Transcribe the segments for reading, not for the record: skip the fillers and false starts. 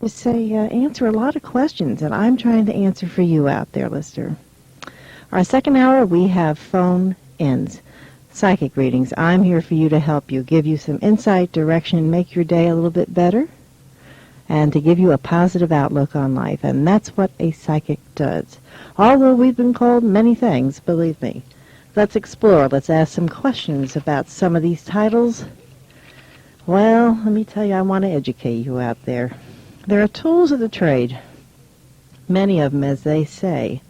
You say, answer a lot of questions that I'm trying to answer for you out there, listener. Our second hour, we have phone-ins, psychic readings. I'm here for you to help you, give you some insight, direction, make your day a little bit better, and to give you a positive outlook on life. And that's what a psychic does. Although we've been called many things, believe me. Let's explore. Let's ask some questions about some of these titles. Well, let me tell you, I want to educate you out there. There are tools of the trade, many of them, as they say,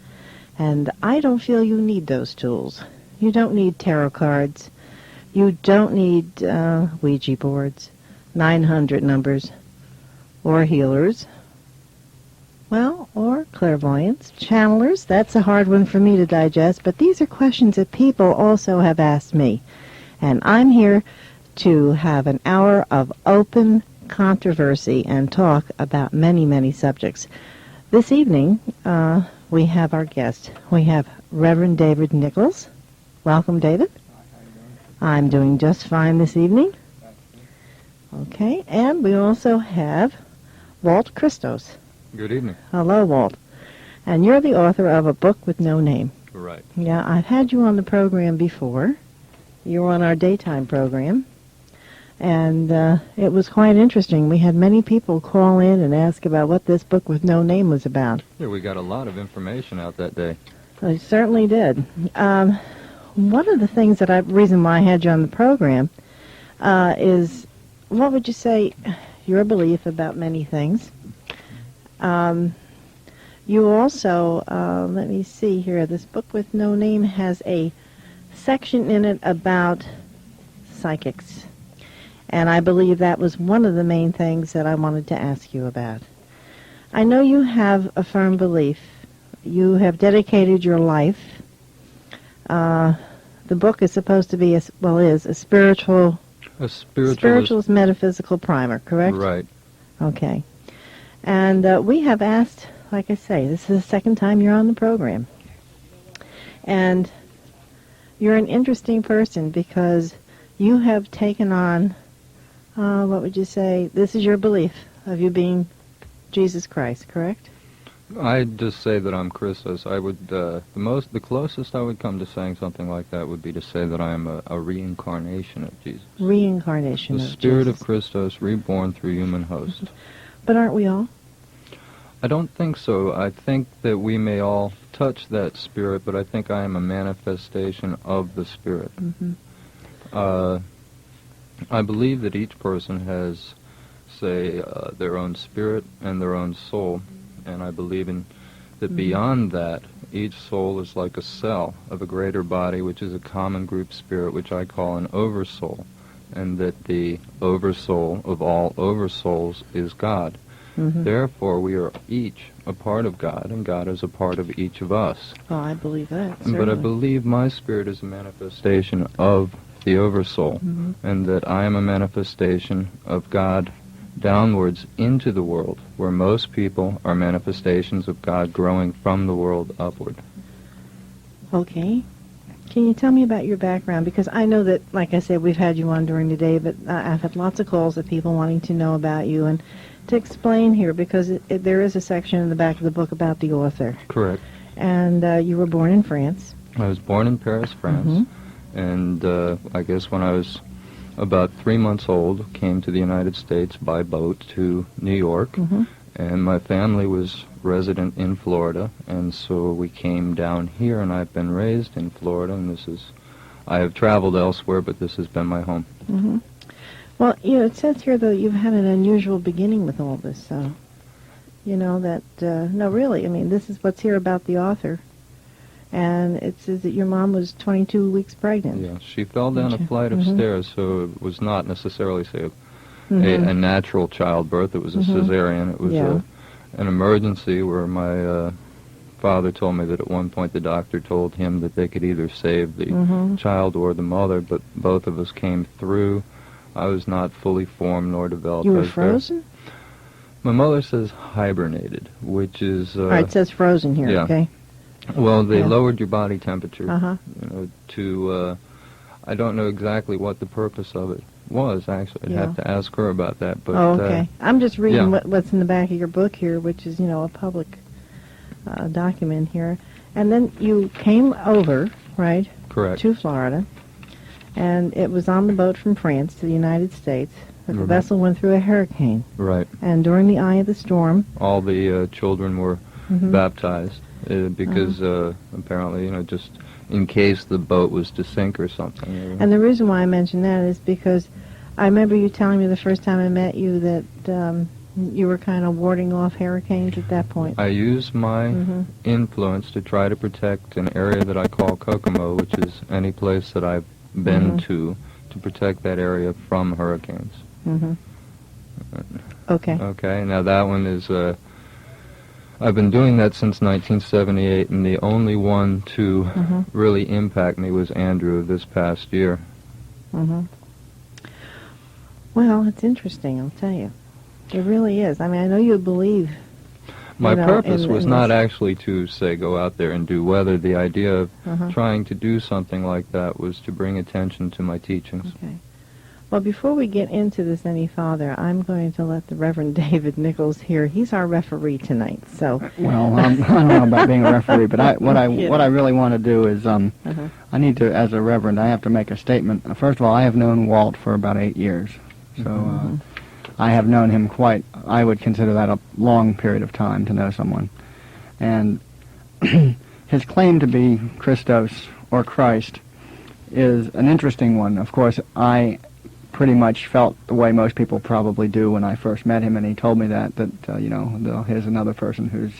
and I don't feel you need those tools. You don't need tarot cards. You don't need Ouija boards, 900 numbers, or healers, well, or clairvoyants, channelers. That's a hard one for me to digest, but these are questions that people also have asked me, and I'm here to have an hour of open controversy and talk about many, many subjects. This evening, we have our guest. We have Reverend David Nicholls. Welcome, David. How you doing? I'm doing just fine this evening. Okay, and we also have Jualt Christos. Good evening. Hello, Walt. And you're the author of a book with no name. Right. Yeah, I've had you on the program before. You were on our daytime program. And it was quite interesting. We had many people call in and ask about what this book with no name was about. Yeah, we got a lot of information out that day. I certainly did. One of the things reason why I had you on the program is, what would you say, your belief about many things. You also, let me see here, this book with no name has a section in it about psychics. And I believe that was one of the main things that I wanted to ask you about. I know you have a firm belief. You have dedicated your life. The book is supposed to be, is a spiritual... A spiritualist metaphysical primer, correct? Right. Okay. And we have asked, like I say, this is the second time you're on the program. And you're an interesting person because you have taken on... what would you say? This is your belief of you being Jesus Christ, correct? I'd just say that I'm Christos. I would, the closest I would come to saying something like that would be to say that I am a reincarnation of Jesus. Reincarnation of Jesus. The spirit of Christos reborn through human host. But aren't we all? I don't think so. I think that we may all touch that spirit, but I think I am a manifestation of the spirit. Mm-hmm. I believe that each person has, say, their own spirit and their own soul, and I believe that beyond that, each soul is like a cell of a greater body, which is a common group spirit, which I call an oversoul, and that the oversoul of all oversouls is God. Mm-hmm. Therefore, we are each a part of God, and God is a part of each of us. Oh, I believe that, But I certainly. believe my spirit is a manifestation of the oversoul, and that I am a manifestation of God downwards into the world, where most people are manifestations of God growing from the world upward. Okay. Can you tell me about your background? Because I know that, like I said, we've had you on during the day, but I've had lots of calls of people wanting to know about you. And to explain here, because there is a section in the back of the book about the author. Correct. And you were born in France. I was born in Paris, France. And I guess when I was about 3 months old, came to the United States by boat to New York, and my family was resident in Florida, and so we came down here, and I've been raised in Florida, and I have traveled elsewhere, but this has been my home. Well, it says here, though, you've had an unusual beginning with all this, so, no, really, I mean, this is what's here about the author. And it says that your mom was 22 weeks pregnant. Yeah, she fell down a flight of stairs, so it was not necessarily, say, a natural childbirth. It was a cesarean. It was an emergency where my father told me that at one point the doctor told him that they could either save the child or the mother, but both of us came through. I was not fully formed nor developed. You were frozen? My mother says hibernated, which is... All right, it says frozen here, okay? Well, they lowered your body temperature Uh-huh. to, I don't know exactly what the purpose of it was, actually. I'd have to ask her about that. But, okay. I'm just reading yeah. what's in the back of your book here, which is, a public document here. And then you came over, right? Correct. To Florida. And it was on the boat from France to the United States. The vessel went through a hurricane. Right. And during the eye of the storm... all the children were baptized because apparently, just in case the boat was to sink or something. And the reason why I mention that is because I remember you telling me the first time I met you that you were kind of warding off hurricanes at that point. I use my influence to try to protect an area that I call Kokomo, which is any place that I've been to protect that area from hurricanes. Okay. Okay, now that one is, I've been doing that since 1978, and the only one to really impact me was Andrew this past year. Well, it's interesting, I'll tell you. It really is. I mean, I know you believe. My purpose was not actually to, say, go out there and do weather. The idea of trying to do something like that was to bring attention to my teachings. Okay. Well, before we get into this any farther, I'm going to let the Reverend David Nicholls here. He's our referee tonight, so... Well, I don't know about being a referee, but what I really want to do is, I need to, as a Reverend, I have to make a statement. First of all, I have known Walt for about 8 years, so I have known him I would consider that a long period of time to know someone. And his claim to be Christos, or Christ, is an interesting one. Of course, I pretty much felt the way most people probably do when I first met him, and he told me that here's another person who's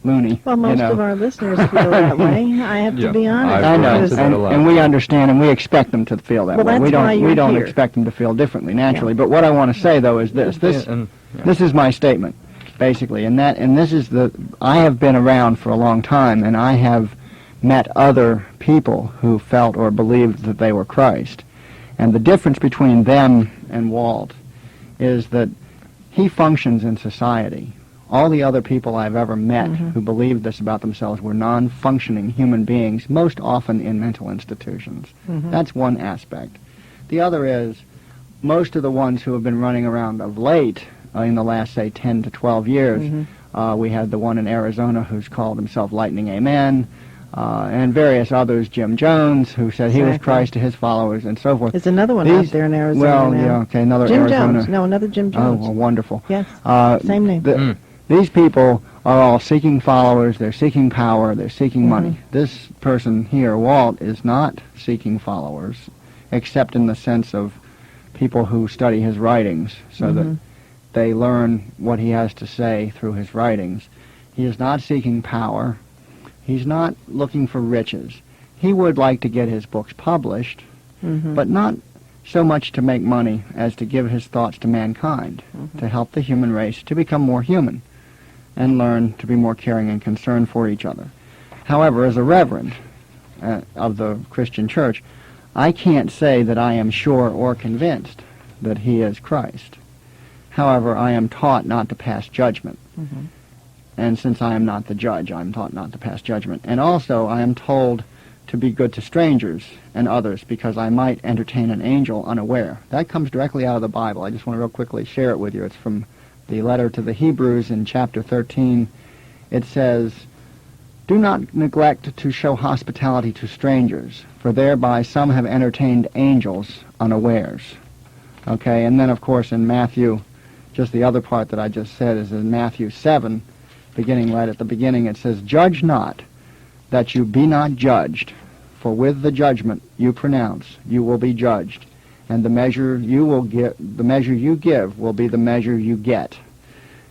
loony. Well, most of our listeners feel that way. I have to be honest. I know, and we understand, and we expect them to feel that way. We don't expect them to feel differently naturally. But what I want to say, though, is this. This is my statement, basically, and this is I have been around for a long time, and I have met other people who felt or believed that they were Christ. And the difference between them and Walt is that he functions in society. All the other people I've ever met who believed this about themselves were non-functioning human beings, most often in mental institutions. That's one aspect. The other is most of the ones who have been running around of late, in the last, say, 10 to 12 years, we had the one in Arizona who's called himself Lightning Amen, and various others, Jim Jones, who said he was Christ to his followers, and so forth. There's another one out there in Arizona now. Another Jim Arizona. Jones. No, another Jim Jones. Oh, well, wonderful. Yes, same name. These people are all seeking followers, they're seeking power, they're seeking money. This person here, Walt, is not seeking followers, except in the sense of people who study his writings, so that they learn what he has to say through his writings. He is not seeking power. He's not looking for riches. He would like to get his books published, but not so much to make money as to give his thoughts to mankind, to help the human race to become more human and learn to be more caring and concerned for each other. However, as a Reverend of the Christian Church, I can't say that I am sure or convinced that he is Christ. However, I am taught not to pass judgment. And since I am not the judge, I am taught not to pass judgment. And also, I am told to be good to strangers and others, because I might entertain an angel unaware. That comes directly out of the Bible. I just want to real quickly share it with you. It's from the letter to the Hebrews in chapter 13. It says, "Do not neglect to show hospitality to strangers, for thereby some have entertained angels unawares." Okay, and then, of course, in Matthew, just the other part that I just said is in Matthew 7, beginning right at the beginning, it says, "Judge not, that you be not judged, for with the judgment you pronounce, you will be judged, and the measure you give will be the measure you get."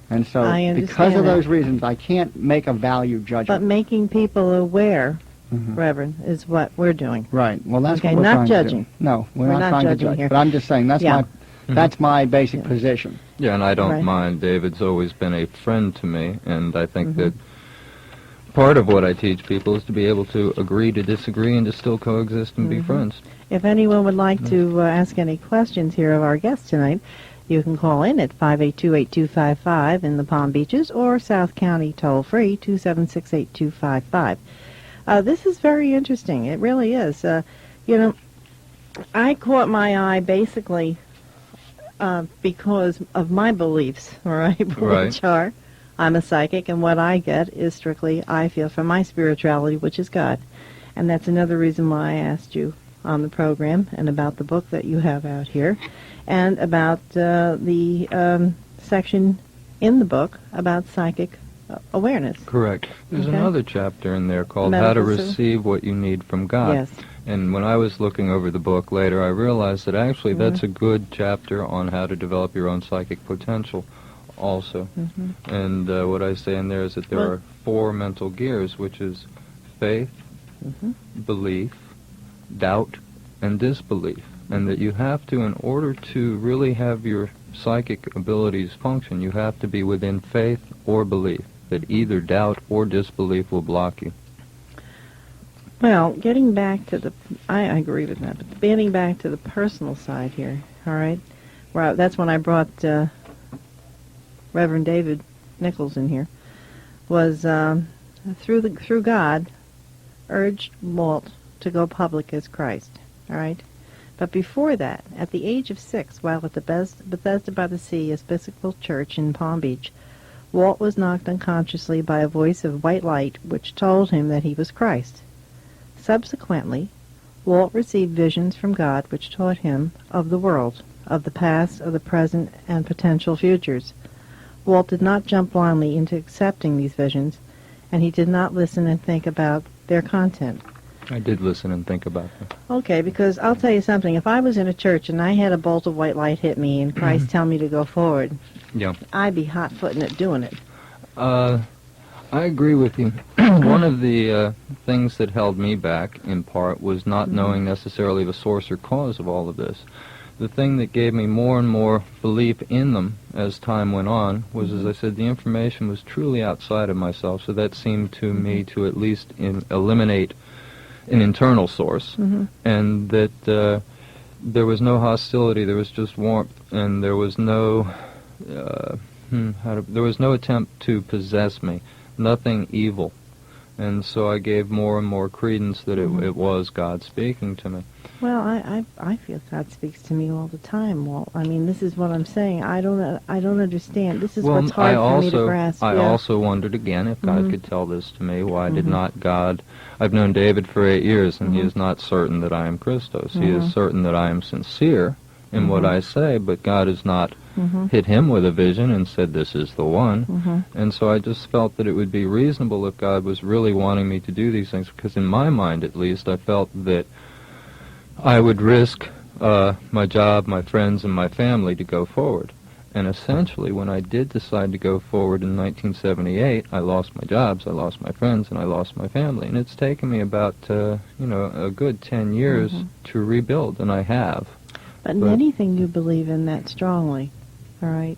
And so, because of those reasons, I can't make a value judgment. But making people aware, Reverend, is what we're doing. Right. Well, that's what Okay, we're not trying judging. to do. No, we're not trying to judging judge. here. But I'm just saying that's my basic position. Yeah, and I don't Right. mind. David's always been a friend to me, and I think that part of what I teach people is to be able to agree to disagree and to still coexist and be friends. If anyone would like to ask any questions here of our guest tonight, you can call in at 582-8255 in the Palm Beaches, or South County toll-free, 276-8255. This is very interesting. It really is. I caught my eye basically because of my beliefs, all right, Right. which are, I'm a psychic, and what I get is strictly, I feel, from my spirituality, which is God. And that's another reason why I asked you on the program and about the book that you have out here and about the section in the book about psychic awareness. Correct. There's Okay. another chapter in there called How to Metaphysics. Receive What You Need from God. Yes. And when I was looking over the book later, I realized that actually that's a good chapter on how to develop your own psychic potential also. And what I say in there is that there Well- are 4 mental gears, which is faith, belief, doubt, and disbelief. And that you have to, in order to really have your psychic abilities function, you have to be within faith or belief. That either doubt or disbelief will block you. Well, getting back to the, I agree with that, but getting back to the personal side here, all right, well, that's when I brought Reverend David Nicholls in here, was through God, urged Walt to go public as Christ, all right? But before that, at the age of 6, while at the Bethesda by the Sea Episcopal Church in Palm Beach, Walt was knocked unconsciously by a voice of white light which told him that he was Christ. Subsequently, Walt received visions from God which taught him of the world, of the past, of the present, and potential futures. Walt did not jump blindly into accepting these visions, and he did not listen and think about their content. I did listen and think about them. Okay, because I'll tell you something. If I was in a church and I had a bolt of white light hit me and Christ tell me to go forward, Yeah. I'd be hot-footing it doing it. I agree with you. One of the things that held me back, in part, was not knowing necessarily the source or cause of all of this. The thing that gave me more and more belief in them as time went on was, as I said, the information was truly outside of myself, so that seemed to me to at least eliminate an internal source, and that there was no hostility, there was just warmth, and there was no there was no attempt to possess me, nothing evil. And so I gave more and more credence that it was God speaking to me. Well, I feel God speaks to me all the time, Walt. I mean, this is what I'm saying. I don't understand. This is what's hard for me to grasp. I also wondered again if God could tell this to me. Why did not God? I've known David for 8 years, and he is not certain that I am Christos. He is certain that I am sincere in what I say, but God has not hit him with a vision and said, this is the one. And so I just felt that it would be reasonable if God was really wanting me to do these things, because in my mind, at least, I felt that I would risk my job, my friends, and my family to go forward. And essentially, when I did decide to go forward in 1978, I lost my jobs, I lost my friends, and I lost my family. And it's taken me about, a good 10 years to rebuild, and I have. But in anything you believe in that strongly, all right,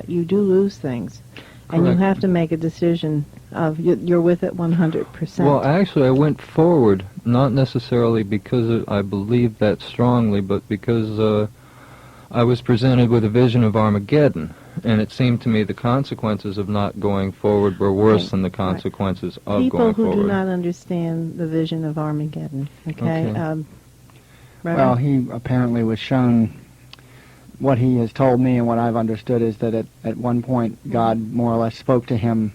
you do lose things. And Correct. you have to make a decision of you're with it 100%. Well, actually, I went forward, not necessarily because I believed that strongly, but because I was presented with a vision of Armageddon. And it seemed to me the consequences of not going forward were worse than the consequences of People going who forward. do not understand the vision of Armageddon, okay? Okay. Well, he apparently was shown, what he has told me and what I've understood is that at one point God more or less spoke to him.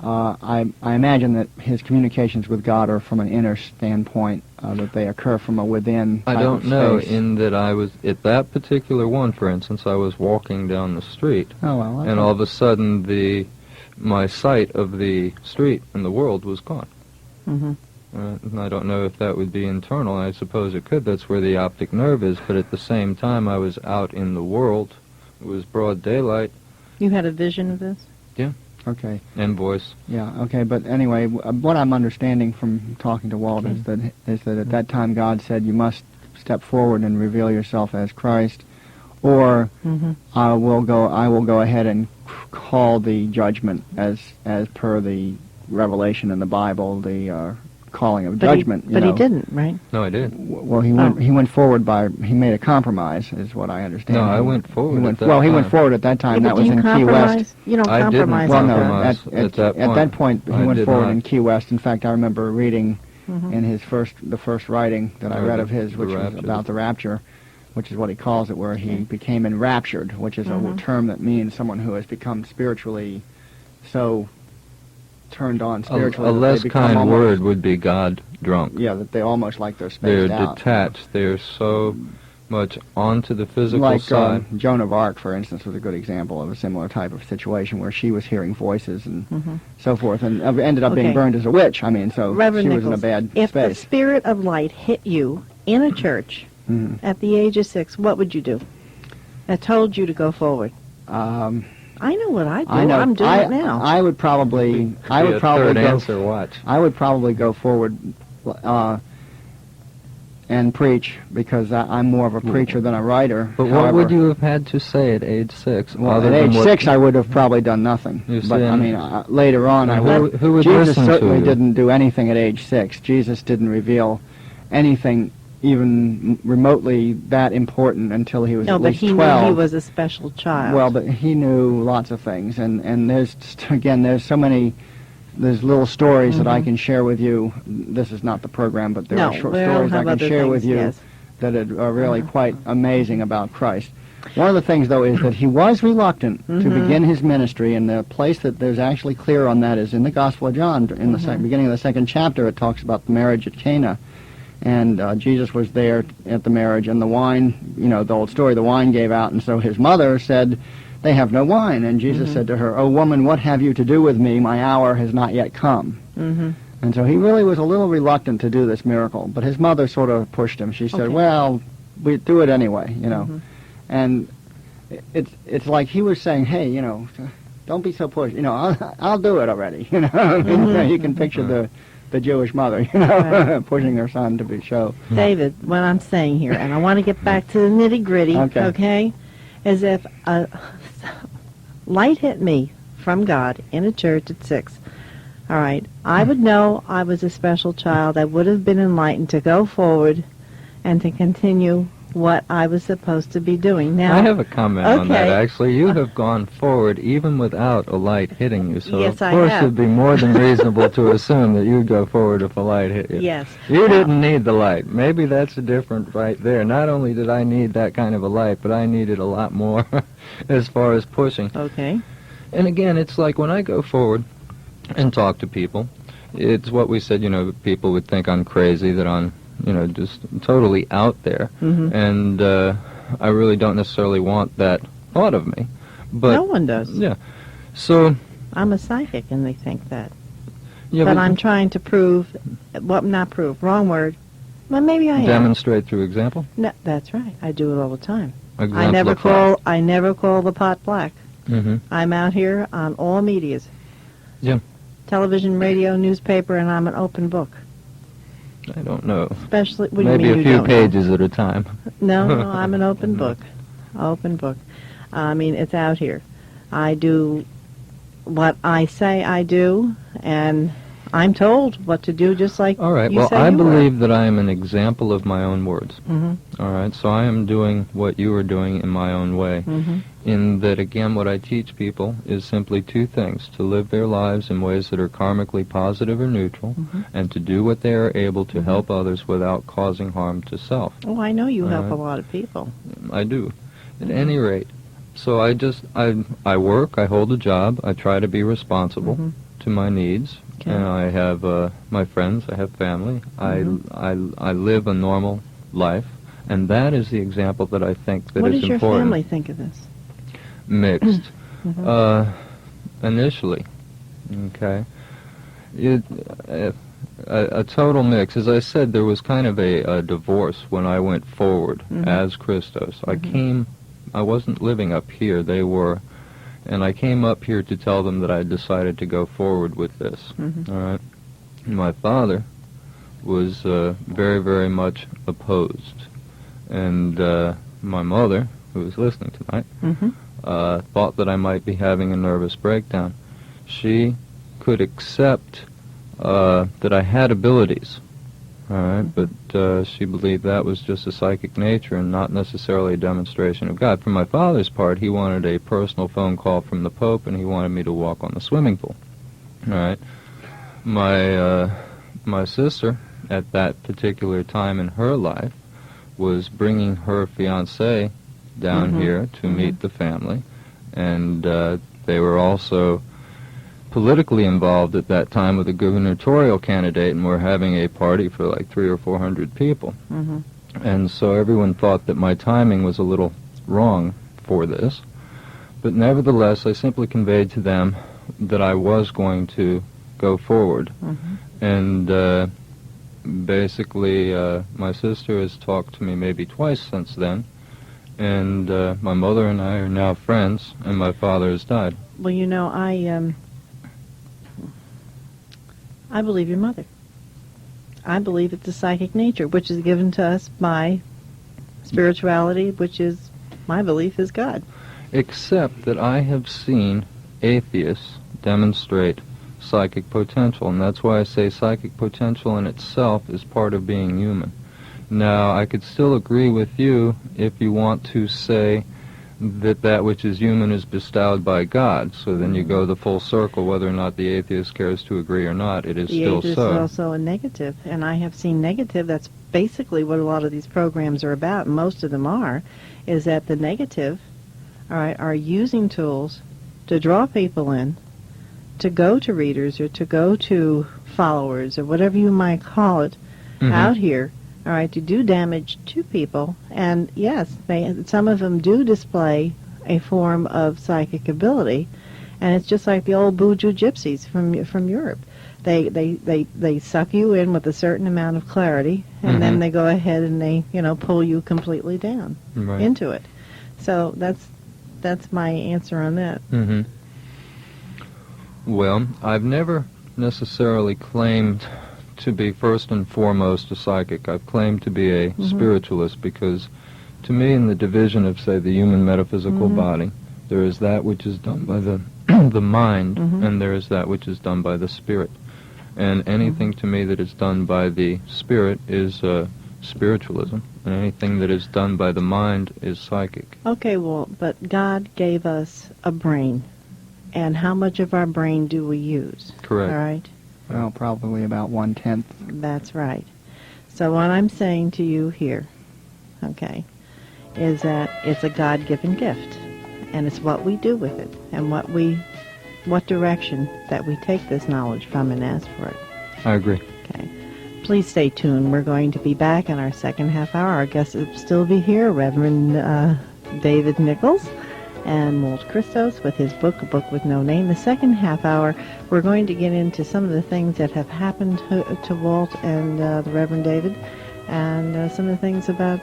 I imagine that his communications with God are from an inner standpoint, that they occur from a within I type don't of know, space. in that I was, at that particular one, for instance, I was walking down the street, Oh, well, and all of a sudden my sight of the street and the world was gone. And I don't know if that would be internal. I suppose it could. That's where the optic nerve is. But at the same time, I was out in the world. It was broad daylight. You had a vision of this? Okay. And voice. Yeah, okay, but anyway, what I'm understanding from talking to Walt is that at that time God said you must step forward and reveal yourself as Christ, or I will go ahead and call the judgment as per the revelation in the Bible, the calling of judgment. But he didn't, right? No, I did. Well, he went forward he made a compromise, is what I understand. No, I went forward. He went forward at that time. Yeah, That but was do you in Key compromise? West. You don't I didn't compromise. Well, like no, compromise at that point he I went did forward not. in Key West. In fact, I remember reading in the first writing that I read of his, which was Rapture. about the rapture, which is what he calls it, where he became enraptured, which is a term that means someone who has become spiritually so turned on spiritually. A less kind word would be God drunk. Yeah, that they almost like they're They're spaced out. detached. They're so much onto the physical side. Joan of Arc, for instance, was a good example of a similar type of situation where she was hearing voices and so forth, and ended up being burned as a witch. I mean, so Reverend she Nicholls, was in a bad if space. the spirit of light hit you in a church at the age of 6, what would you do? That told you to go forward. I know what I do. I'm doing it now. I would probably. Answer, watch. I would probably go forward and preach, because I'm more of a preacher than a writer. But what would you have had to say at age 6? Well, at age 6, I would have probably done nothing. But I mean, later on, I would. Who would Jesus listen certainly to you? didn't do anything at age 6. Jesus didn't reveal anything even remotely that important until he was at least 12. No, but he knew he was a special child. Well, but he knew lots of things, and there's so many. There's little stories that I can share with you. This is not the program, but there are short stories I can share with you that are really quite amazing about Christ. One of the things, though, is that he was reluctant to begin his ministry, and the place that there's actually clear on that is in the Gospel of John. In the beginning of the 2nd chapter, it talks about the marriage at Cana. And Jesus was there at the marriage, and the wine, the old story, the wine gave out, and so his mother said, "They have no wine." And Jesus said to her, "Oh, woman, what have you to do with me? My hour has not yet come." And so he really was a little reluctant to do this miracle, but his mother sort of pushed him. She said, "Well, we do it anyway, And it's like he was saying, "Hey, don't be so pushed. I'll do it already." You can picture the Jewish mother, pushing her son to be show. David, what I'm saying here, and I want to get back to the nitty-gritty, okay? As if a light hit me from God in a church at 6. All right, I would know I was a special child. I would have been enlightened to go forward and to continue what I was supposed to be doing. Now, I have a comment on that, actually. You have gone forward even without a light hitting you, so yes, of course it would be more than reasonable to assume that you'd go forward if a light hit you. Yes. You didn't need the light. Maybe that's a different right there. Not only did I need that kind of a light, but I needed a lot more as far as pushing. Okay. And again, it's like when I go forward and talk to people, it's what we said, people would think I'm crazy, that I'm just totally out there. And I really don't necessarily want that thought of me. But no one does. Yeah. So I'm a psychic, and they think that. Yeah, but I'm trying to prove, not prove, wrong word. Well, maybe I am. Demonstrate through example? No, that's right. I do it all the time. Exemplify. I never call the pot black. I'm out here on all medias. Yeah. Television, radio, newspaper, and I'm an open book. I don't know. Especially, what maybe do you mean a few pages at a time. No, I'm an open book. Open book. I mean, it's out here. I do what I say I do, and I'm told what to do, just like all right. you Well, say I you believe were. that I am an example of my own words. All right. So I am doing what you are doing in my own way. In that, again, what I teach people is simply 2 things: to live their lives in ways that are karmically positive or neutral, and to do what they are able to help others without causing harm to self. Oh, I know you help a lot of people. I do. At any rate, so I work, I hold a job, I try to be responsible to my needs, and I have my friends, I have family, I live a normal life, and that is the example that I think that What is does your important. family think of this? Mixed. Initially, okay. A total mix. As I said, there was kind of a divorce when I went forward as Christos. I wasn't living up here, they were, and I came up here to tell them that I decided to go forward with this. All right. And my father was very, very much opposed, and my mother, who was listening tonight, thought that I might be having a nervous breakdown. She could accept that I had abilities, all right, but she believed that was just a psychic nature and not necessarily a demonstration of God. For my father's part, he wanted a personal phone call from the Pope, and he wanted me to walk on the swimming pool. All right. My sister, at that particular time in her life, was bringing her fiancé down here to meet the family, and they were also politically involved at that time with a gubernatorial candidate, and were having a party for like 300 or 400 people. And so everyone thought that my timing was a little wrong for this, but nevertheless I simply conveyed to them that I was going to go forward. And basically my sister has talked to me maybe twice since then, and my mother and I are now friends, and my father has died. Well, you know, I believe your mother. I believe it's a psychic nature, which is given to us by spirituality, which is, my belief, is God. Except that I have seen atheists demonstrate psychic potential, and that's why I say psychic potential in itself is part of being human. Now, I could still agree with you if you want to say that that which is human is bestowed by God, so then you go the full circle, whether or not the atheist cares to agree or not, it is still so. The atheist is also a negative, and I have seen negative. That's basically what a lot of these programs are about, and most of them are, is that the negative, all right, are using tools to draw people in, to go to readers or to go to followers or whatever you might call it out here, all right, to do damage to people. And yes, some of them do display a form of psychic ability, and it's just like the old Buju gypsies from Europe. They suck you in with a certain amount of clarity, and then they go ahead and they pull you completely down into it. So that's my answer on that. Well, I've never necessarily claimed to be first and foremost a psychic. I've claimed to be a spiritualist, because to me, in the division of, say, the human metaphysical body, there is that which is done by the the mind, and there is that which is done by the spirit. And anything to me that is done by the spirit is spiritualism, and anything that is done by the mind is psychic. Okay, well, but God gave us a brain, and how much of our brain do we use? Correct. All right? Well, probably about 1/10. That's right. So what I'm saying to you here, okay, is that it's a God-given gift, and it's what we do with it, and what direction that we take this knowledge from and ask for it. I agree. Okay. Please stay tuned. We're going to be back in our second half hour. Our guests will still be here, Reverend David Nicholls and Jualt Christos with his book, A Book with No Name. The second half hour, we're going to get into some of the things that have happened to Walt and the Reverend David, and some of the things about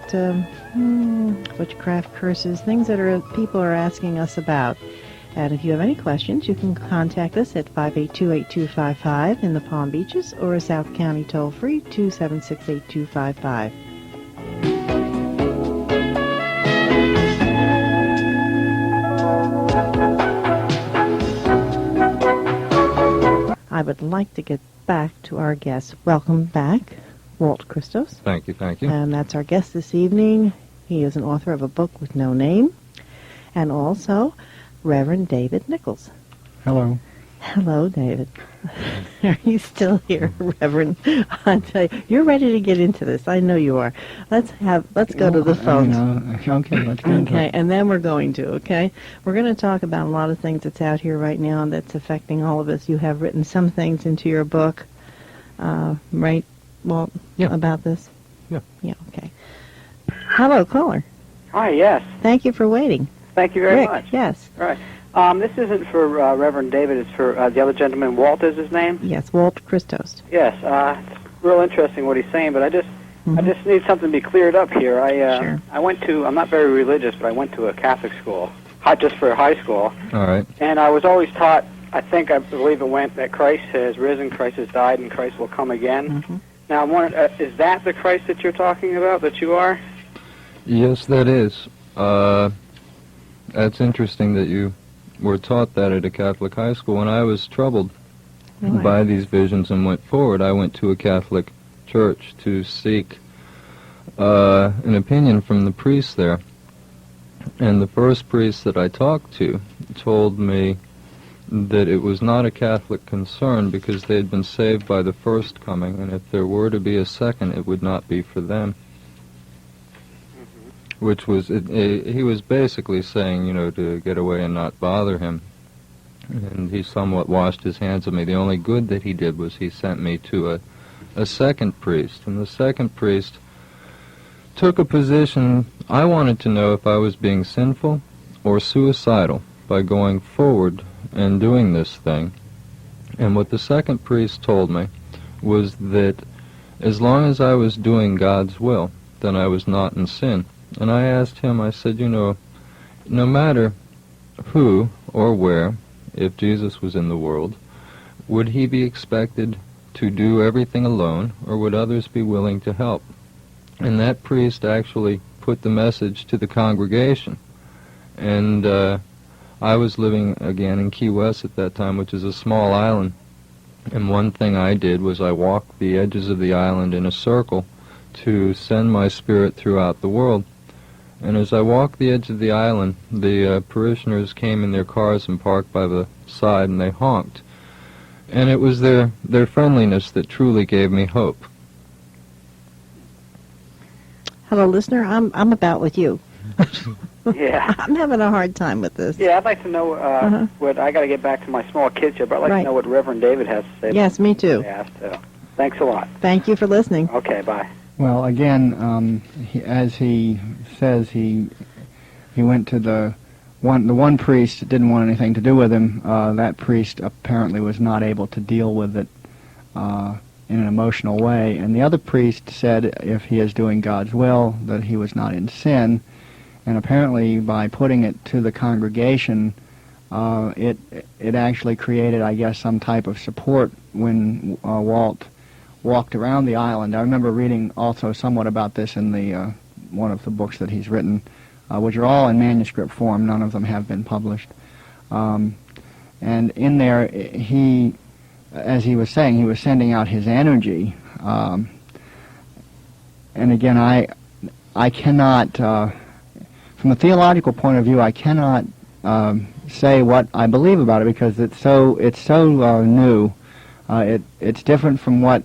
witchcraft, curses, things that people are asking us about. And if you have any questions, you can contact us at 582-8255 in the Palm Beaches, or a South County toll-free 276-8255. I would like to get back to our guest. Welcome back, Jualt Christos. Thank you, thank you. And that's our guest this evening. He is an author of A Book with No Name, and also Reverend David Nicholls. Hello. Hello, David. Are you still here, Reverend? I tell you, you're ready to get into this. I know you are. Let's go to the phones. Okay, let's go into Okay, it. and then we're going to, okay? We're going to talk about a lot of things that's out here right now that's affecting all of us. You have written some things into your book, right, Walt, about this? Yeah. Yeah, okay. Hello, caller. Hi, yes. Thank you for waiting. Thank you very Rick, much. Yes. All right. This isn't for Reverend David. It's for the other gentleman. Walt is his name? Yes, Jualt Christos. Yes. It's real interesting what he's saying, but I just need something to be cleared up here. Sure. I went to, I'm not very religious, but I went to a Catholic school, just for high school. All right. And I was always taught, I believe it went, that Christ has risen, Christ has died, and Christ will come again. Now, I'm wondering, is that the Christ that you're talking about, that you are? Yes, that is. That's interesting that you were taught that at a Catholic high school. When I was troubled by these visions and went forward, I went to a Catholic church to seek an opinion from the priest there. And the first priest that I talked to told me that it was not a Catholic concern because they had been saved by the first coming, and if there were to be a second, it would not be for them. which was, he was basically saying, to get away and not bother him. And he somewhat washed his hands of me. The only good that he did was he sent me to a second priest. And the second priest took a position. I wanted to know if I was being sinful or suicidal by going forward and doing this thing. And what the second priest told me was that as long as I was doing God's will, then I was not in sin. And I asked him, I said, no matter who or where, if Jesus was in the world, would he be expected to do everything alone, or would others be willing to help? And that priest actually put the message to the congregation. And I was living again in Key West at that time, which is a small island. And one thing I did was I walked the edges of the island in a circle to send my spirit throughout the world. And as I walked the edge of the island, the parishioners came in their cars and parked by the side, and they honked. And it was their friendliness that truly gave me hope. Hello, listener. I'm about with you. Yeah. I'm having a hard time with this. Yeah, I'd like to know what, I got to get back to my small kids here, but I'd like to know what Reverend David has to say. Yes, me too. Thanks a lot. Thank you for listening. Okay, bye. Well, again, as he says, he went to the one priest that didn't want anything to do with him. That priest apparently was not able to deal with it in an emotional way. And the other priest said if he is doing God's will, that he was not in sin. And apparently by putting it to the congregation, it actually created, I guess, some type of support when Walt walked around the island. I remember reading also somewhat about this in the one of the books that he's written, which are all in manuscript form. None of them have been published. And in there, he, as he was saying, he was sending out his energy. And again, I cannot, from a theological point of view, I cannot say what I believe about it because it's so new. It's different from what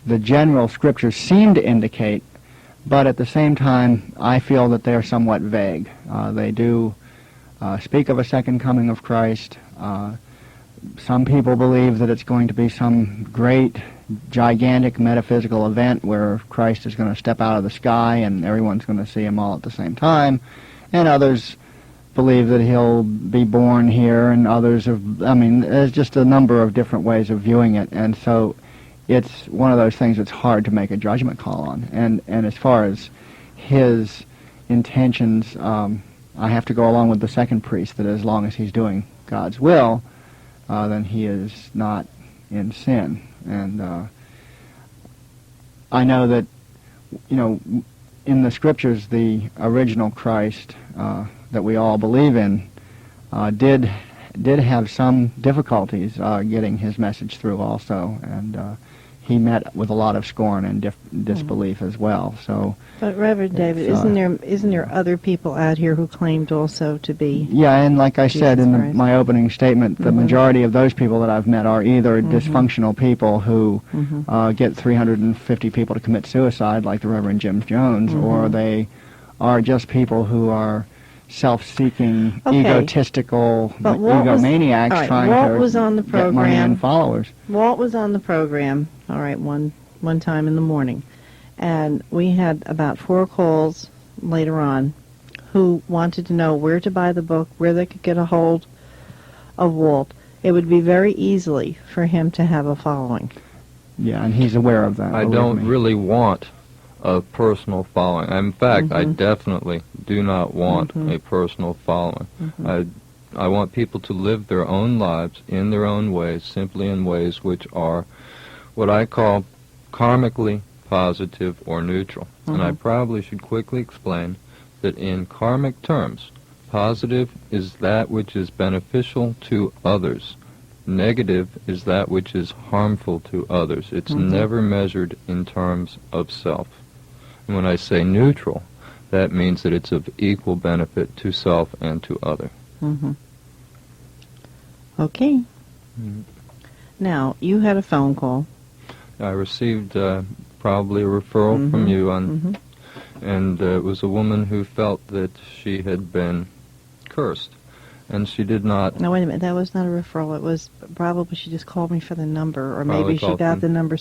the general scriptures seem to indicate, but at the same time, I feel that they're somewhat vague. They do speak of a second coming of Christ. Some people believe that it's going to be some great, gigantic metaphysical event where Christ is going to step out of the sky and everyone's going to see him all at the same time. And others believe that he'll be born here, and others there's just a number of different ways of viewing it. And so it's one of those things that's hard to make a judgment call on. And as far as his intentions, I have to go along with the second priest that as long as he's doing God's will, then he is not in sin. And I know that, in the scriptures, the original Christ that we all believe in did have some difficulties getting his message through also, and he met with a lot of scorn and disbelief as well. So, but Reverend David, isn't there other people out here who claimed also to be? Yeah, and like I said Jesus in Christ? my opening statement, the majority of those people that I've met are either dysfunctional people who get 350 people to commit suicide, like the Reverend Jim Jones, or they are just people who are self-seeking, egotistical egomaniacs trying to get money and followers. Walt was on the program, all right, one time in the morning, and we had about 4 calls later on who wanted to know where to buy the book, where they could get a hold of Walt. It would be very easily for him to have a following. Yeah, and he's aware of that. I don't really want a personal following. In fact, I definitely do not want a personal following. I want people to live their own lives in their own ways, simply in ways which are what I call karmically positive or neutral. And I probably should quickly explain that in karmic terms, positive is that which is beneficial to others. Negative is that which is harmful to others. It's never measured in terms of self. And when I say neutral, that means that it's of equal benefit to self and to other. Okay. Now, you had a phone call. I received probably a referral from you on, and it was a woman who felt that she had been cursed, and she did not. No, wait a minute. That was not a referral. It was probably she just called me for the number, or Probably maybe she called got from- the number.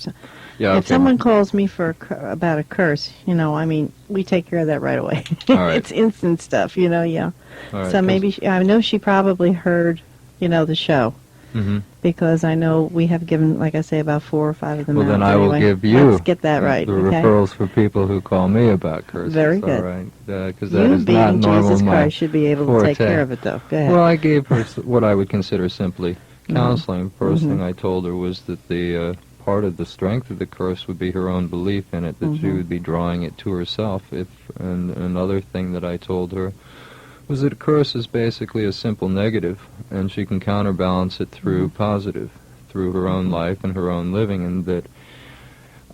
Yeah, If okay. someone calls me for about a curse, I mean, we take care of that right away. All right. It's instant stuff, yeah. All right, So maybe I know she probably heard, the show, Mm-hmm. because I know we have given, like I say, about 4 or 5 of them Well, out. then I anyway. will give you Let's get that right. the okay? referrals for people who call me about curses. Very good. All right, because that You is not being normal. Jesus my Christ should be able to take forte. care of it, though. Go ahead. Well, I gave her what I would consider simply counseling. First Mhm. thing I told her was that the part of the strength of the curse would be her own belief in it, that she Mhm. would be drawing it to herself. And another thing that I told her was that a curse is basically a simple negative, and she can counterbalance it through positive, through her own life and her own living, and that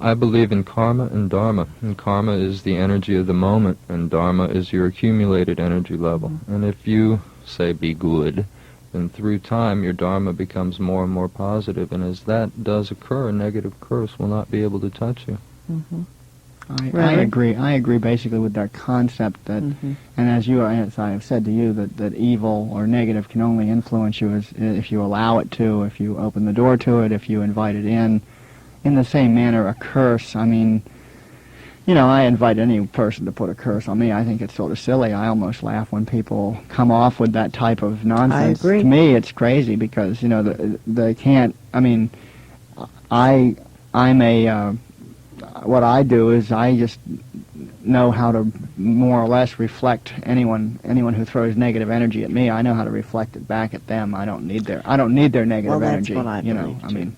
I believe in karma and dharma. And karma is the energy of the moment, and dharma is your accumulated energy level. And if you, say, be good, then through time your dharma becomes more and more positive, and as that does occur, a negative curse will not be able to touch you. Mhm. I Reverend? agree. I agree basically with that concept that, Mhm. and as I have said to you, that evil or negative can only influence you if you allow it to, if you open the door to it, if you invite it in. In the same manner, a curse, I mean, I invite any person to put a curse on me. I think it's sort of silly. I almost laugh when people come off with that type of nonsense. I agree. To me, it's crazy because, they can't, I mean, I'm a, what I do is I just know how to more or less reflect anyone who throws negative energy at me. I know how to reflect it back at them. I don't need their negative Well, that's energy. what I believe, I too. mean,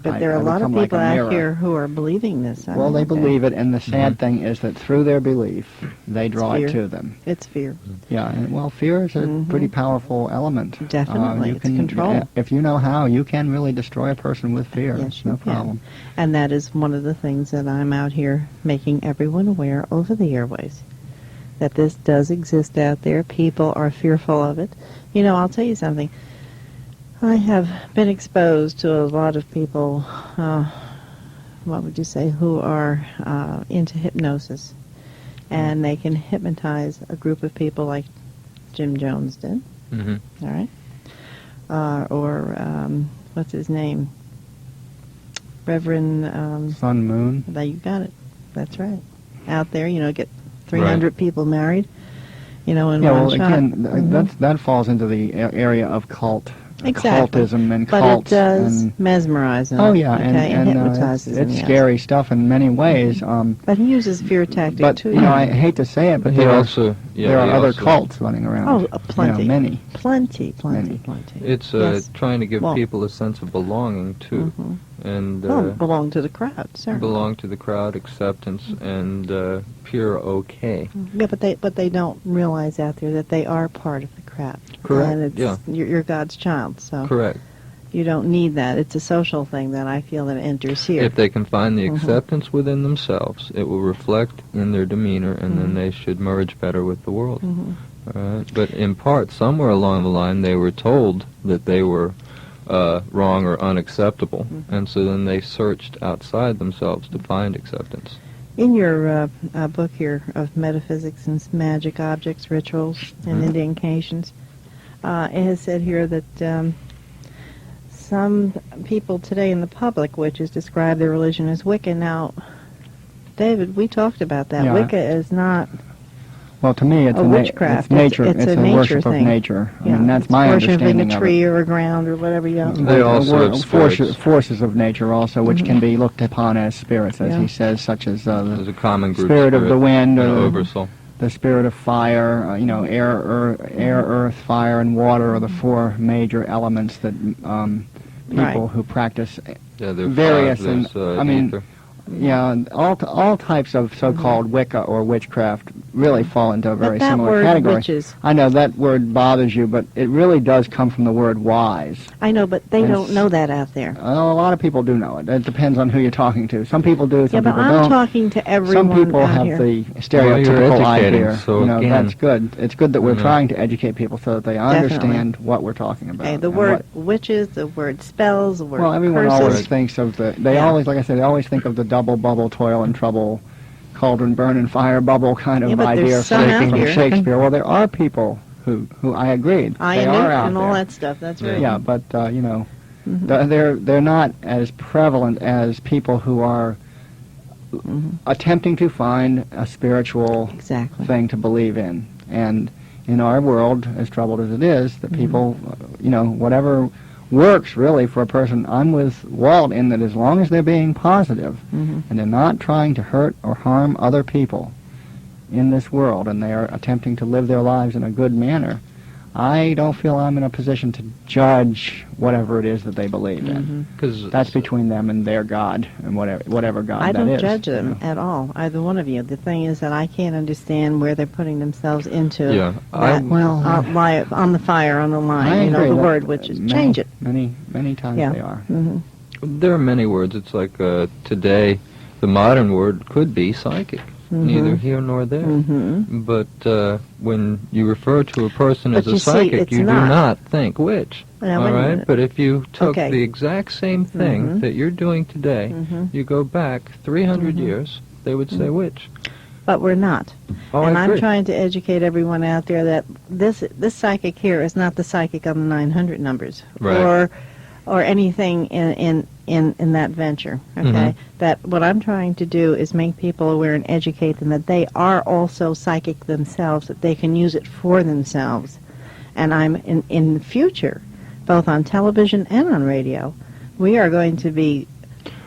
But there are I a lot of become like people a out mirror. here who are believing this. Well, they believe it, and the sad thing is that through their belief, they draw fear. it to them. It's fear. Yeah, and, well, fear is a pretty powerful element. Definitely, You it's control. If you know how, you can really destroy a person with fear. Yes, It's no you can. problem. And that is one of the things that I'm out here making everyone aware over the airways. That this does exist out there. People are fearful of it. I'll tell you something. I have been exposed to a lot of people, what would you say, who are into hypnosis. And they can hypnotize a group of people like Jim Jones did. Mm-hmm. All right? What's his name? Reverend, Sun, moon. you got it. That's right. Out there, get 300 people married, in Yeah, one well, shot. again, that falls into the area of Exactly. cultism and But cults. it does and, mesmerize them. oh, yeah, okay, and hypnotizes them. it's yes. scary stuff in many ways. But he uses fear tactic But, too. I hate to say it, but He there also, are other also- cults running around. Oh, plenty. Many. Plenty. Many. It's Yes. trying to give Well- people a sense of belonging too, Mhm. and Belong to the crowd, certainly. belong to the crowd, acceptance, and pure okay. Yeah, but they don't realize out there that they are part of the crowd. Correct, And it's, yeah. you're God's child, so Correct. you don't need that. It's a social thing that I feel that enters here. If they can find the Mhm. acceptance within themselves, it will reflect in their demeanor, and then they should merge better with the world. Mhm. All right? But in part, somewhere along the line, they were told that they were wrong or unacceptable, and so then they searched outside themselves to find acceptance. In your book here of metaphysics and magic objects, rituals, and Mhm. incantations, it has said here that some people today in the public, which is describe their religion as Wicca. Now, David, we talked about that. Yeah. Wicca is not. Well, to me, it's A witchcraft. It's nature. It's a a nature worship thing. of nature. I Yeah, mean, that's it's my worshiping understanding a of tree it. or a ground or whatever. Yeah. They also have spirits. forces of nature also, which can be looked upon as spirits, as Yeah. he says, such as There's the a common group spirit of the wind, and or oversoul. the spirit of fire, air, earth, fire, and water are the four major elements that people Right. who practice Yeah, there are various five. and There's, I mean, ether. yeah, all types of so-called Wicca or witchcraft really fall into a very But that similar word, category. witches, I know that word bothers you, but it really does come from the word wise. I know, but they It's- don't know that out there. Well, a lot of people do know it. It depends on who you're talking to. Some people do, Yeah, some but people I'm don't. talking to everyone Some people out have here. the Well, stereotypical you're educating, idea. so again- That's good. It's good that we're Mhm. trying to educate people so that they understand what we're talking about. Okay, the and word what- witches, the word spells, the word well, everyone curses. always thinks of the. They Yeah. always, like I said, they always think of the double bubble, toil and trouble cauldron burning fire bubble kind of Yeah, but idea there's some out from here. Shakespeare. Well, there are people who I agreed. They are out and all there. that stuff. That's right. Yeah, but they're not as prevalent as people who are attempting to find a spiritual Exactly. thing to believe in. And in our world, as troubled as it is, the people, whatever works really for a person. I'm with Walt in that as long as they're being positive and they're not trying to hurt or harm other people in this world and they are attempting to live their lives in a good manner, I don't feel I'm in a position to judge whatever it is that they believe in. Because that's between them and their God and whatever God I that don't is. judge them at all, either one of you. The thing is that I can't understand where they're putting themselves into. Yeah, lie on the fire, on the line. I agree the that word, which is change it. Many times Yeah. they are. There are many words. It's like today, the modern word could be psychic. Neither here nor there. But when you refer to a person But as a you see, psychic, it's you do not. not think witch. Now, all wait a right? minute. But if you took Okay. the exact same thing that you're doing today, you go back 300 years, they would say witch. But we're not. Oh, And I I'm agree. trying to educate everyone out there that this psychic here is not the psychic on the 900 numbers. Right. Or anything in that venture, okay? That what I'm trying to do is make people aware and educate them that they are also psychic themselves, that they can use it for themselves. And I'm in the future, both on television and on radio, we are going to be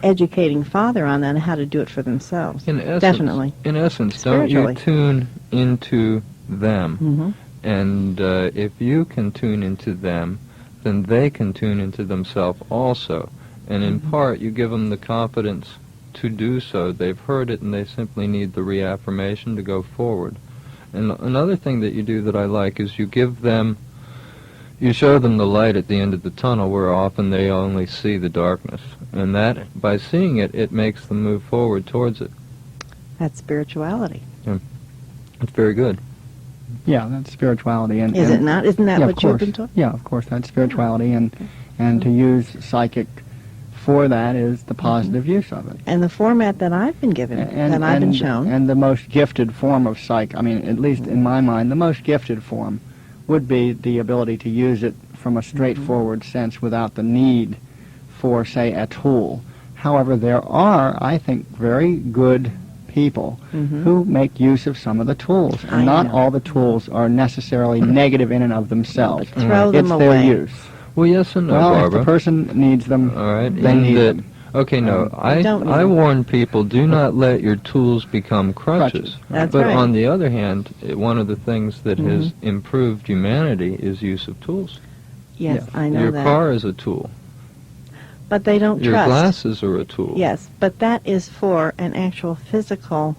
educating Father on that and how to do it for themselves. In essence, Definitely. In essence, don't you Spiritually. tune into them? And if you can tune into them, then they can tune into themselves also. And in part, you give them the confidence to do so. They've heard it, and they simply need the reaffirmation to go forward. And another thing that you do that I like is you show them the light at the end of the tunnel, where often they only see the darkness. And that, by seeing it, it makes them move forward towards it. That's spirituality. It's very good. Yeah, that's spirituality. Is it not? Isn't that yeah, what of you've course. been taught? Yeah, of course, that's spirituality, and to use psychic for that is the positive use of it. And the format that I've been given, that I've been shown. And the most gifted form of psych, I mean, at least in my mind, the most gifted form would be the ability to use it from a straightforward sense without the need for, say, a tool. However, there are, I think, very good people who make use of some of the tools. And not all the tools are necessarily negative in and of themselves. But throw them It's away. their use. Well, yes and no, Well, if Barbara. the person needs them, All right. they in need that, them. Okay, no. don't need I them. warn people, do not let your tools become crutches. That's but right. on the other hand, one of the things that has improved humanity is use of tools. Yes, I know Your that. car is a tool. But they don't Your trust. glasses are a tool. Yes, but that is for an actual physical.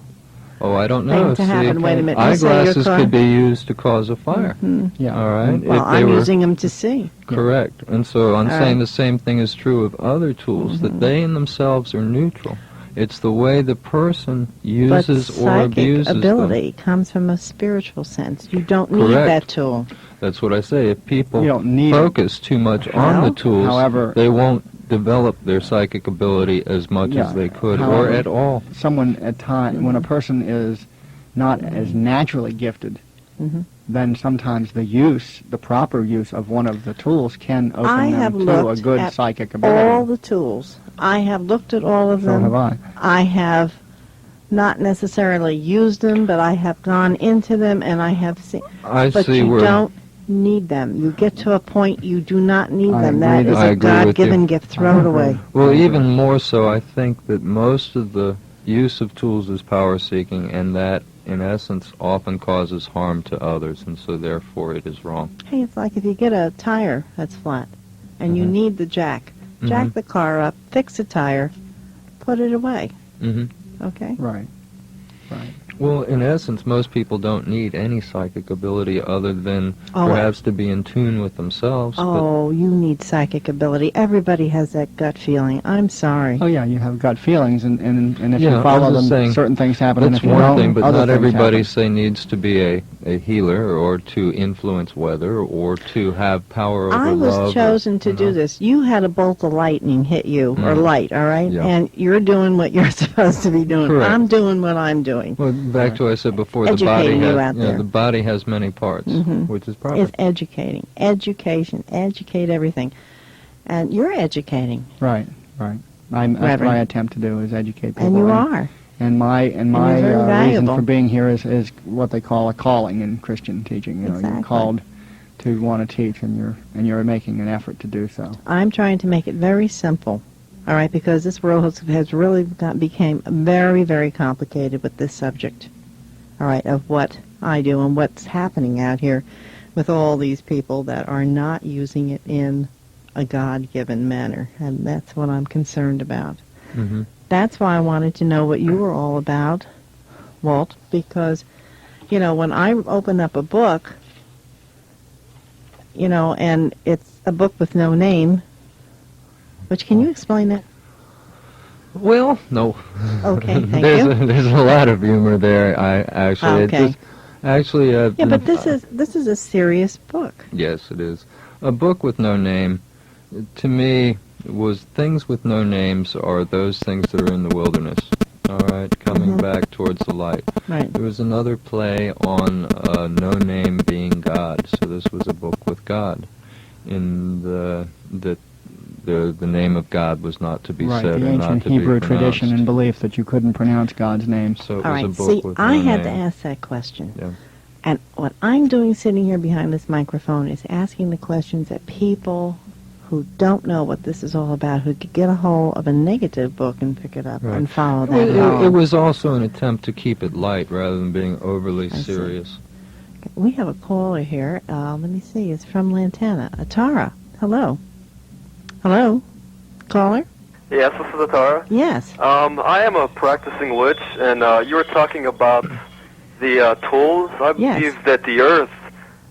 Oh, I don't Thing know. to happen. Wait a minute. You say your Eyeglasses car- could be used to cause a fire. Yeah. All right. Well, if they I'm were using them to see. correct, and so I'm All saying right. the same thing is true of other tools. That they in themselves are neutral. It's the way the person But uses or psychic abuses ability comes from a spiritual sense. You don't need Correct. that tool. them. That's what I say. If people You don't need focus too much on Well, the tools, however- they won't develop their psychic ability as much Yeah, as they could, however- or at all. someone at time when a person is not as naturally gifted, then sometimes the proper use of one of the tools can open I them have to a looked good at psychic ability. all the tools. I have looked at all of So them. have I. I have not necessarily used them, but I have gone into them and I have seen. I But see you where don't need them. You get to a point you do not need I them. agree That that- is I a agree with God-given you. gift. Throw it away. Well, even more so, I think that most of the use of tools is power-seeking, and that, in essence, often causes harm to others, and so therefore it is wrong. Hey, it's like if you get a tire that's flat and you need the jack. Jack the car up, fix the tire, put it away. Mm-hmm. Okay? Right. Well, in essence, most people don't need any psychic ability other than perhaps to be in tune with themselves. Oh, you need psychic ability. Everybody has that gut feeling. I'm sorry. Oh yeah, you have gut feelings, and if Yeah, you follow I'm just them, saying, certain things happen. And That's if you one don't, thing, but other not things everybody, happen. say, needs to be a healer or to influence weather or to have power over I love. was chosen to do this. You had a bolt of lightning hit you, or light, all right? Yeah. And you're doing what you're supposed to be doing. Correct. I'm doing what I'm doing. Well, back to what I said before, Educating you out you know, there. the body has many parts, which is proper. It's educating. Education. Educate everything. And you're educating. Right. That's what I attempt to do, is educate people. And you are. And my you're very reason valuable. for being here is what they call a calling in Christian teaching. You know, Exactly. you're called to want to teach, and you're making an effort to do so. I'm trying to make it very simple, all right, because this world has really became very, very complicated with this subject, all right, of what I do and what's happening out here with all these people that are not using it in a God-given manner, and that's what I'm concerned about. Mm-hmm. That's why I wanted to know what you were all about, Walt, because, you know, when I open up a book, you know, and it's a book with no name, which, can you explain that? Well, no. Okay, thank there's you. There's a lot of humor there. Okay. Yeah, but this is a serious book. Yes, it is. A book with no name, to me, was things with no names are those things that are in the wilderness, all right, coming back towards the light. Right. There was another play on no name being God, so this was a book with God, in the name of God was not to be Right, said the and not ancient to Hebrew be tradition pronounced. and belief that you couldn't pronounce God's name. So it All was a right, book see, with I no had to name. ask that question. Yeah. And what I'm doing sitting here behind this microphone is asking the questions that people who don't know what this is all about, who could get a hold of a negative book and pick it up Right. and follow that Well, along. it was also an attempt to keep it light rather than being overly see. serious. We have a caller here. Let me see. It's from Lantana. Atara. Hello. Hello. Caller? Yes, this is Atara. Yes. I am a practicing witch, and you were talking about the tools. I Yes. believe that the earth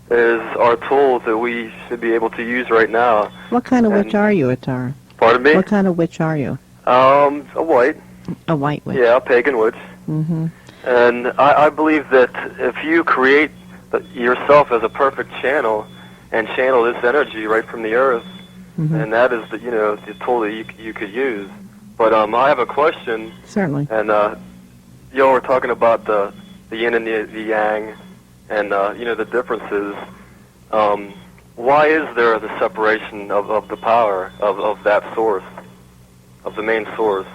is our tools that we should be able to use right now. What kind of witch are you, Atara? Pardon me? What kind of witch are you? A white. A white witch. Yeah, a pagan witch. Mm-hmm. And I believe that if you create yourself as a perfect channel and channel this energy right from the earth, and that is the tool that you could use. But I have a question. Certainly. And y'all were talking about the yin and the yang, and the differences. Why is there the separation of the power of that source, of the main source?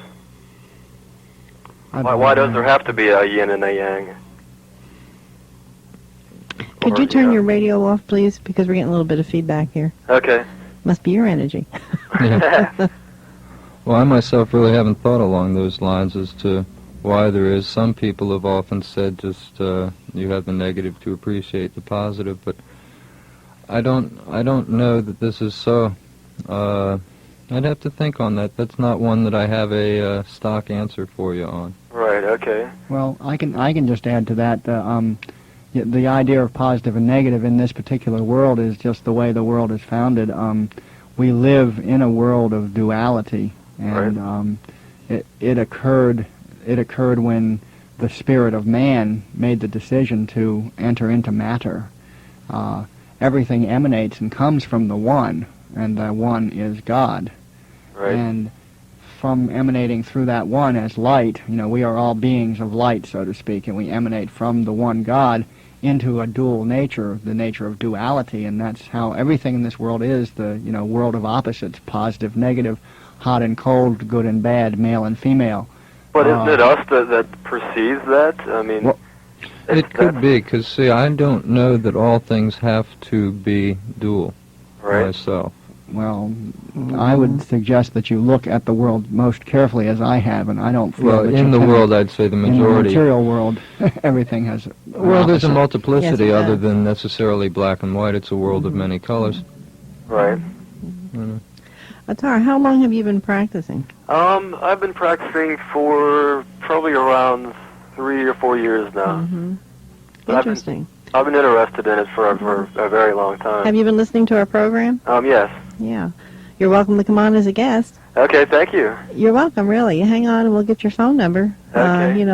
Why does there have to be a yin and a yang? Could you turn your radio off, please? Because we're getting a little bit of feedback here. Okay. Must be your energy. Yeah. Well, I myself really haven't thought along those lines as to why there is. Some people have often said just you have the negative to appreciate the positive, but I don't know that this is so. I'd have to think on that. That's not one that I have a stock answer for you on. Right. Okay. Well, I can just add to that. The idea of positive and negative in this particular world is just the way the world is founded. We live in a world of duality, and it occurred when the spirit of man made the decision to enter into matter. Everything emanates and comes from the one, and the one is God. Right. And from emanating through that one as light, we are all beings of light, so to speak, and we emanate from the one God into a dual nature, the nature of duality, and that's how everything in this world is, the world of opposites, positive, negative, hot and cold, good and bad, male and female. But isn't it us that perceives that? I mean, well, it could be, because, see, I don't know that all things have to be dual myself. Well, I would suggest that you look at the world most carefully, as I have, and I don't feel Well, that in the world, I'd say the majority. In the material world, everything has Well, there's a multiplicity Yes, other than necessarily black and white. It's a world of many colors. right. Atara, how long have you been practicing? I've been practicing for probably around 3 or 4 years now. Mm-hmm. But Interesting. I've been interested in it for a very long time. Have you been listening to our program? Yes. Yeah. You're welcome to come on as a guest. Okay, thank you. You're welcome, really. Hang on and we'll get your phone number. Okay.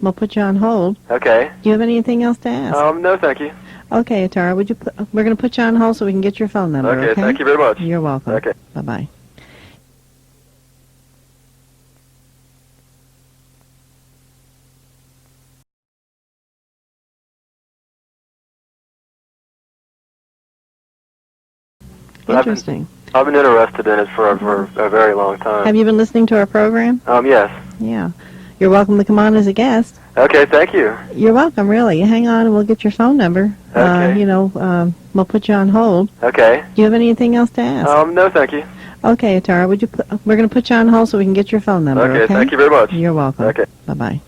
We'll put you on hold. Okay. Do you have anything else to ask? No, thank you. Okay, Atara, we're going to put you on hold so we can get your phone number, okay? Okay, thank you very much. You're welcome. Okay. Bye-bye. Interesting. I've been interested in it for a very long time. Have you been listening to our program? Yes. Yeah. You're welcome to come on as a guest. Okay, thank you. You're welcome, really. Hang on and we'll get your phone number. Okay. We'll put you on hold. Okay. Do you have anything else to ask? No, thank you. Okay, Atara, we're going to put you on hold so we can get your phone number, okay? Okay, thank you very much. You're welcome. Okay. Bye-bye.